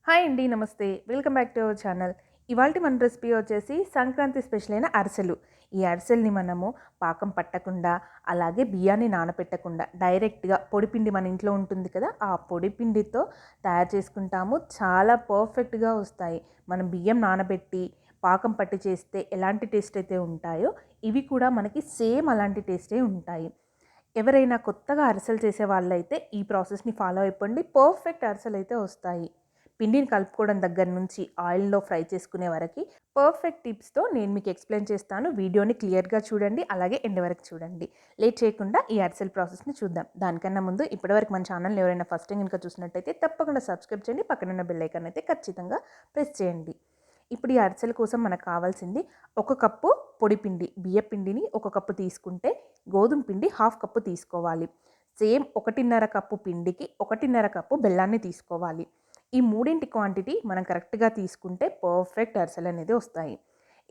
Hi అండి, నమస్తే. Welcome back to our channel. ఇవాల్టి మన రెసిపీ వచ్చేసి సంక్రాంతి స్పెషల్ అయిన అరిసెలు. ఈ అరిసెల్ని మనము పాకం పట్టకుండా, అలాగే బియ్యాన్ని నానపెట్టకుండా డైరెక్ట్గా పొడిపిండి మన ఇంట్లో ఉంటుంది కదా, ఆ పొడిపిండితో తయారు చేసుకుంటాము. చాలా పర్ఫెక్ట్గా వస్తాయి. మనం బియ్యం నానబెట్టి పాకం పట్టి చేస్తే ఎలాంటి టేస్ట్ అయితే ఉంటాయో, ఇవి కూడా మనకి సేమ్ అలాంటి టేస్టే ఉంటాయి. ఎవరైనా కొత్తగా అరిసెలు చేసే వాళ్ళైతే ఈ ప్రాసెస్ని ఫాలో అయిపోండి. పర్ఫెక్ట్ అరిసెలు అయితే వస్తాయి. పిండిని కలుపుకోవడం దగ్గర నుంచి ఆయిల్లో ఫ్రై చేసుకునే వరకు పర్ఫెక్ట్ టిప్స్తో నేను మీకు ఎక్స్ప్లెయిన్ చేస్తాను. వీడియోని క్లియర్గా చూడండి, అలాగే ఎండ్ వరకు చూడండి. లేట్ చేయకుండా ఈ అరిసెల్ ప్రాసెస్ని చూద్దాం. దానికన్నా ముందు ఇప్పటివరకు మన ఛానల్ ఎవరైనా ఫస్ట్ టైం కనుక చూసినట్టయితే తప్పకుండా సబ్స్క్రైబ్ చేయండి. పక్కనున్న బెల్ ఐకాన్ అయితే ఖచ్చితంగా ప్రెస్ చేయండి. ఇప్పుడు ఈ అరిసెల కోసం మనకు కావాల్సింది 1 కప్పు పొడిపిండి. బియ్యపిండిని 1 కప్పు తీసుకుంటే గోధుమ పిండి 1/2 కప్పు తీసుకోవాలి. సేమ్ 1.5 కప్పు పిండికి 1.5 కప్పు బెల్లాన్ని తీసుకోవాలి. ఈ మూడింటి క్వాంటిటీ మనం కరెక్ట్గా తీసుకుంటే పర్ఫెక్ట్ అరిసెలు అనేది వస్తాయి.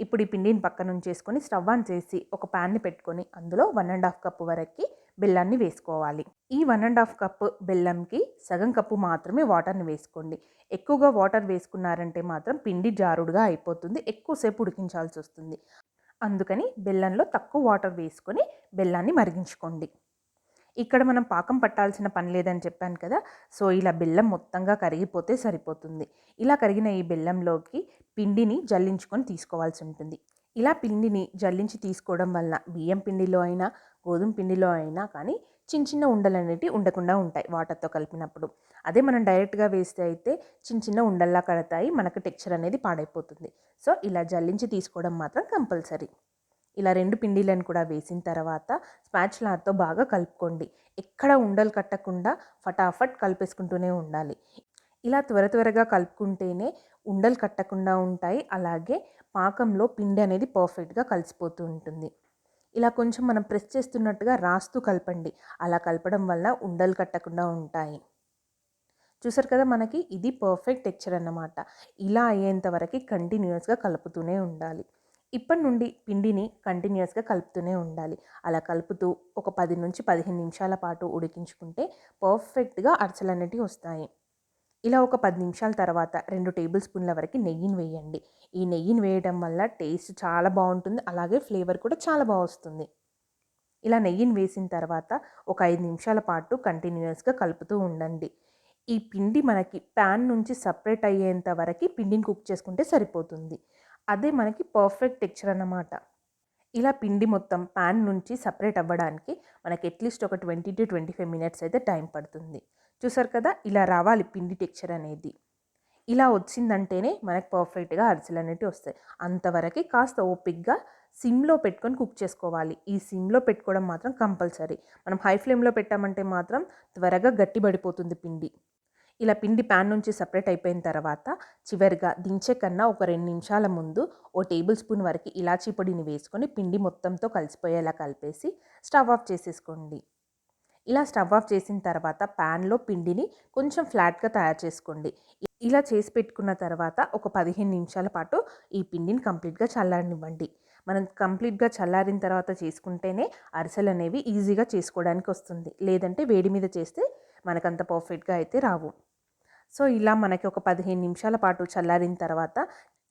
ఇప్పుడు ఈ పిండిని పక్కన ఉంచేసుకొని స్టవ్ ఆన్ చేసి ఒక ప్యాన్ని పెట్టుకొని అందులో 1.5 కప్పు వరకు బెల్లాన్ని వేసుకోవాలి. ఈ 1.5 కప్పు బెల్లంకి సగం కప్పు మాత్రమే వాటర్ని వేసుకోండి. ఎక్కువగా వాటర్ వేసుకున్నారంటే మాత్రం పిండి జారుడుగా అయిపోతుంది, ఎక్కువసేపు ఉడికించాల్సి వస్తుంది. అందుకని బెల్లంలో తక్కువ వాటర్ వేసుకొని బెల్లాన్ని మరిగించుకోండి. ఇక్కడ మనం పాకం పట్టాల్సిన పని లేదని చెప్పాను కదా, సో ఇలా బెల్లం మొత్తంగా కరిగిపోతే సరిపోతుంది. ఇలా కరిగిన ఈ బెల్లంలోకి పిండిని జల్లించుకొని తీసుకోవాల్సి ఉంటుంది. ఇలా పిండిని జల్లించి తీసుకోవడం వలన బియ్యం పిండిలో అయినా గోధుమ పిండిలో అయినా కానీ చిన్న చిన్న ఉండలు అనేవి ఉండకుండా ఉంటాయి వాటర్తో కలిపినప్పుడు. అదే మనం డైరెక్ట్గా వేస్తే అయితే చిన్న చిన్న ఉండల్లా కడతాయి, మనకు టెక్స్చర్ అనేది పాడైపోతుంది. సో ఇలా జల్లించి తీసుకోవడం మాత్రం కంపల్సరీ. ఇలా 2 పిండిలను కూడా వేసిన తర్వాత స్పాచులాతో బాగా కలుపుకోండి. ఎక్కడ ఉండలు కట్టకుండా ఫటాఫట్ కలిపేసుకుంటూనే ఉండాలి. ఇలా త్వరగా కలుపుకుంటేనే ఉండలు కట్టకుండా ఉంటాయి, అలాగే పాకంలో పిండి అనేది పర్ఫెక్ట్గా కలిసిపోతూ ఉంటుంది. ఇలా కొంచెం మనం ప్రెస్ చేస్తున్నట్టుగా రాస్తూ కలపండి. అలా కలపడం వల్ల ఉండలు కట్టకుండా ఉంటాయి. చూసారు కదా, మనకి ఇది పర్ఫెక్ట్ టెక్స్చర్ అన్నమాట. ఇలా అయ్యేంత వరకు కంటిన్యూస్గా కలుపుతూనే ఉండాలి. ఇప్పటి నుండి పిండిని కంటిన్యూస్గా కలుపుతూనే ఉండాలి. అలా కలుపుతూ ఒక 10 నుంచి 15 నిమిషాల పాటు ఉడికించుకుంటే పర్ఫెక్ట్గా అరిసెలు అనేటివి వస్తాయి. ఇలా ఒక 10 నిమిషాల తర్వాత 2 టేబుల్ స్పూన్ల వరకు నెయ్యిని వేయండి. ఈ నెయ్యిని వేయడం వల్ల టేస్ట్ చాలా బాగుంటుంది, అలాగే ఫ్లేవర్ కూడా చాలా బాగా వస్తుంది. ఇలా నెయ్యిని వేసిన తర్వాత ఒక 5 నిమిషాల పాటు కంటిన్యూస్గా కలుపుతూ ఉండండి. ఈ పిండి మనకి ప్యాన్ నుంచి సపరేట్ అయ్యేంత వరకు పిండిని కుక్ చేసుకుంటే సరిపోతుంది. అదే మనకి పర్ఫెక్ట్ టెక్స్చర్ అన్నమాట. ఇలా పిండి మొత్తం ప్యాన్ నుంచి సపరేట్ అవ్వడానికి మనకి అట్లీస్ట్ ఒక 20 to 25 మినిట్స్ అయితే టైం పడుతుంది. చూసారు కదా, ఇలా రావాలి పిండి టెక్స్చర్ అనేది. ఇలా వచ్చిందంటేనే మనకు పర్ఫెక్ట్గా అరిసెలు అనేవి వస్తాయి. అంతవరకు కాస్త ఓపిక్గా సిమ్లో పెట్టుకొని కుక్ చేసుకోవాలి. ఈ సిమ్లో పెట్టుకోవడం మాత్రం కంపల్సరీ. మనం హై ఫ్లేమ్లో పెట్టామంటే మాత్రం త్వరగా గట్టిపడిపోతుంది పిండి. ఇలా పిండి ప్యాన్ నుంచి సపరేట్ అయిపోయిన తర్వాత చివరిగా దించే కన్నా ఒక 2 నిమిషాల ముందు ఓ టేబుల్ స్పూన్ వరకు ఇలాచీ పొడిని వేసుకొని పిండి మొత్తంతో కలిసిపోయేలా కలిపేసి స్టవ్ ఆఫ్ చేసేసుకోండి. ఇలా స్టవ్ ఆఫ్ చేసిన తర్వాత ప్యాన్లో పిండిని కొంచెం ఫ్లాట్గా తయారు చేసుకోండి. ఇలా చేసి పెట్టుకున్న తర్వాత ఒక 15 నిమిషాల పాటు ఈ పిండిని కంప్లీట్గా చల్లారనివ్వండి. మనం కంప్లీట్గా చల్లారిన తర్వాత చేసుకుంటేనే అరిసెలు అనేవి ఈజీగా చేసుకోవడానికి వస్తుంది. లేదంటే వేడి మీద చేస్తే మనకంత పర్ఫెక్ట్గా అయితే రావు. సో ఇలా మనకి ఒక 15 నిమిషాల పాటు చల్లారిన తర్వాత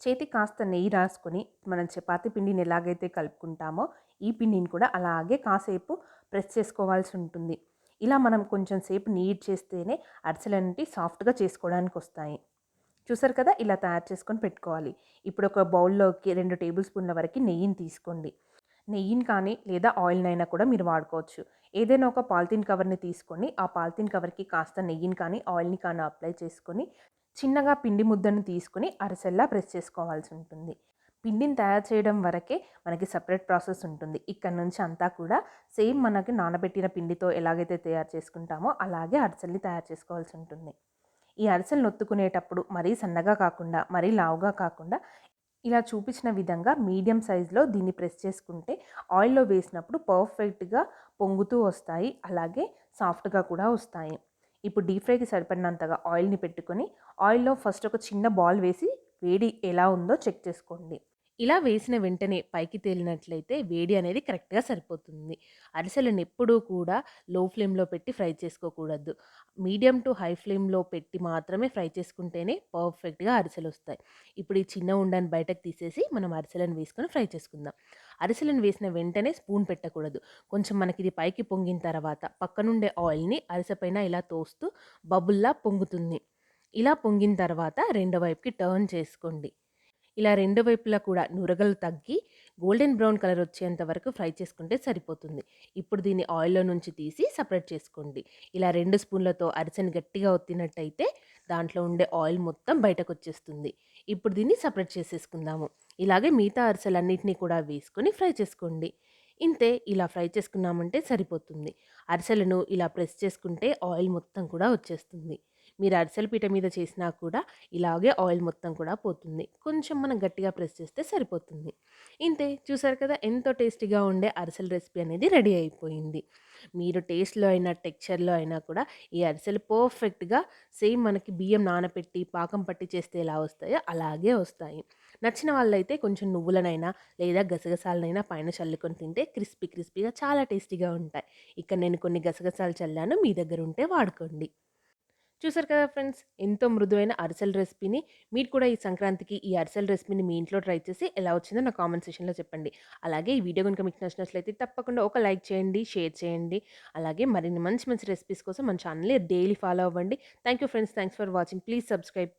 చేతికి కాస్త నెయ్యి రాసుకొని మనం చపాతీ పిండిని ఎలాగైతే కలుపుకుంటామో ఈ పిండిని కూడా అలాగే కాసేపు ప్రెస్ చేసుకోవాల్సి ఉంటుంది. ఇలా మనం కొంచెం సేపు నీట్ చేస్తేనే అరిసెలు అనేవి సాఫ్ట్గా చేసుకోవడానికి వస్తాయి. చూసారు కదా, ఇలా తయారు చేసుకొని పెట్టుకోవాలి. ఇప్పుడు ఒక బౌల్లోకి 2 టేబుల్ స్పూన్ల వరకు నెయ్యిని తీసుకోండి. నెయ్యిని కానీ లేదా ఆయిల్నైనా కూడా మీరు వాడుకోవచ్చు. ఏదైనా ఒక పాలిథిన్ కవర్ని తీసుకొని ఆ పాలిథిన్ కవర్కి కాస్త నెయ్యిని కానీ ఆయిల్ని కానీ అప్లై చేసుకొని చిన్నగా పిండి ముద్దను తీసుకొని అరిసెల్లా ప్రెస్ చేసుకోవాల్సి ఉంటుంది. పిండిని తయారు చేయడం వరకే మనకి సపరేట్ ప్రాసెస్ ఉంటుంది. ఇక్కడ నుంచి అంతా కూడా సేమ్ మనకి నానబెట్టిన పిండితో ఎలాగైతే తయారు చేసుకుంటామో అలాగే అరిసెల్ని తయారు చేసుకోవాల్సి ఉంటుంది. ఈ అరిసెలను ఒత్తుకునేటప్పుడు మరీ సన్నగా కాకుండా మరీ లావుగా కాకుండా ఇలా చూపించిన విధంగా మీడియం సైజులో దీన్ని ప్రెస్ చేసుకుంటే ఆయిల్లో వేసినప్పుడు పర్ఫెక్ట్గా పొంగుతూ వస్తాయి, అలాగే సాఫ్ట్గా కూడా వస్తాయి. ఇప్పుడు డీప్ ఫ్రైకి సరిపడినంతగా ఆయిల్ని పెట్టుకొని ఆయిల్లో ఫస్ట్ ఒక చిన్న బాల్ వేసి వేడి ఎలా ఉందో చెక్ చేసుకోండి. ఇలా వేసిన వెంటనే పైకి తేలినట్లయితే వేడి అనేది కరెక్ట్‌గా సరిపోతుంది. అరిసెలను ఎప్పుడూ కూడా లో ఫ్లేమ్‌లో పెట్టి ఫ్రై చేసుకోకూడదు. మీడియం టు హై ఫ్లేమ్‌లో పెట్టి మాత్రమే ఫ్రై చేసుకుంటేనే పర్ఫెక్ట్‌గా అరిసెలొస్తాయి. ఇప్పుడు ఈ చిన్న ఉండని బయటకు తీసేసి మనం అరిసెలను వేసుకొని ఫ్రై చేసుకుందాం. అరిసెలను వేసిన వెంటనే స్పూన్ పెట్టకూడదు. కొంచెం మనకిది పైకి పొంగిన తర్వాత పక్కనుండే ఆయిల్‌ని అరిసె పైన ఇలా తోస్తూ బబుల్లా పొంగుతుంది. ఇలా పొంగిన తర్వాత రెండో వైపుకి టర్న్ చేసుకోండి. ఇలా రెండు వైపులా కూడా నురగలు తగ్గి గోల్డెన్ బ్రౌన్ కలర్ వచ్చేంత వరకు ఫ్రై చేసుకుంటే సరిపోతుంది. ఇప్పుడు దీన్ని ఆయిల్‌లో నుంచి తీసి సెపరేట్ చేసుకోండి. ఇలా 2 స్పూన్లతో అరిసెను గట్టిగా ఒత్తినట్టయితే దాంట్లో ఉండే ఆయిల్ మొత్తం బయటకొచ్చేస్తుంది. ఇప్పుడు దీన్ని సెపరేట్ చేసేసుకుందాము. ఇలాగే మిగతా అరిసెలన్నిటిని కూడా వేసుకొని ఫ్రై చేసుకోండి. ఇంతే, ఇలా ఫ్రై చేసుకున్నామంటే సరిపోతుంది. అరిసెలను ఇలా ప్రెస్ చేసుకుంటే ఆయిల్ మొత్తం కూడా వచ్చేస్తుంది. మీరు అరిసెల పీట మీద చేసినా కూడా ఇలాగే ఆయిల్ మొత్తం కూడా పోతుంది. కొంచెం మనం గట్టిగా ప్రెస్ చేస్తే సరిపోతుంది. ఇంతే, చూసారు కదా ఎంతో టేస్టీగా ఉండే అరిసెల రెసిపీ అనేది రెడీ అయిపోయింది. మీరు టేస్ట్‌లో అయినా, టెక్స్చర్‌లో అయినా కూడా ఈ అరిసెలు పర్ఫెక్ట్‌గా సేమ్ మనకి బియ్యం నానపెట్టి, పాకం పట్టి చేస్తే ఎలా వస్తాయో అలాగే వస్తాయి. నచ్చిన వాళ్ళైతే కొంచెం నువ్వులనైనా లేదా గసగసాలనైనా పైన చల్లుకొని తింటే క్రిస్పీగా చాలా టేస్టీగా ఉంటాయి. ఇక్కడ నేను కొన్ని గసగసాలు చల్లాను. మీ దగ్గర ఉంటే వాడుకోండి. చూసారు కదా ఫ్రెండ్స్, ఎంతో మృదువైన అరిసెల రెసిపీని మీరు కూడా ఈ సంక్రాంతికి ఈ అరిసెల రెసిపీని మీ ఇంట్లో ట్రై చేసి ఎలా వచ్చిందో నా కామెంట్ సెక్షన్‌లో చెప్పండి. అలాగే ఈ వీడియో గనుక మీకు నచ్చినట్లయితే తప్పకుండా ఒక లైక్ చేయండి, షేర్ చేయండి. అలాగే మరిన్ని మంచి రెసిపీస్ కోసం మన ఛానెల్‌ని డైలీ ఫాలో అవ్వండి. Thank you friends. Thanks for watching. Please subscribe.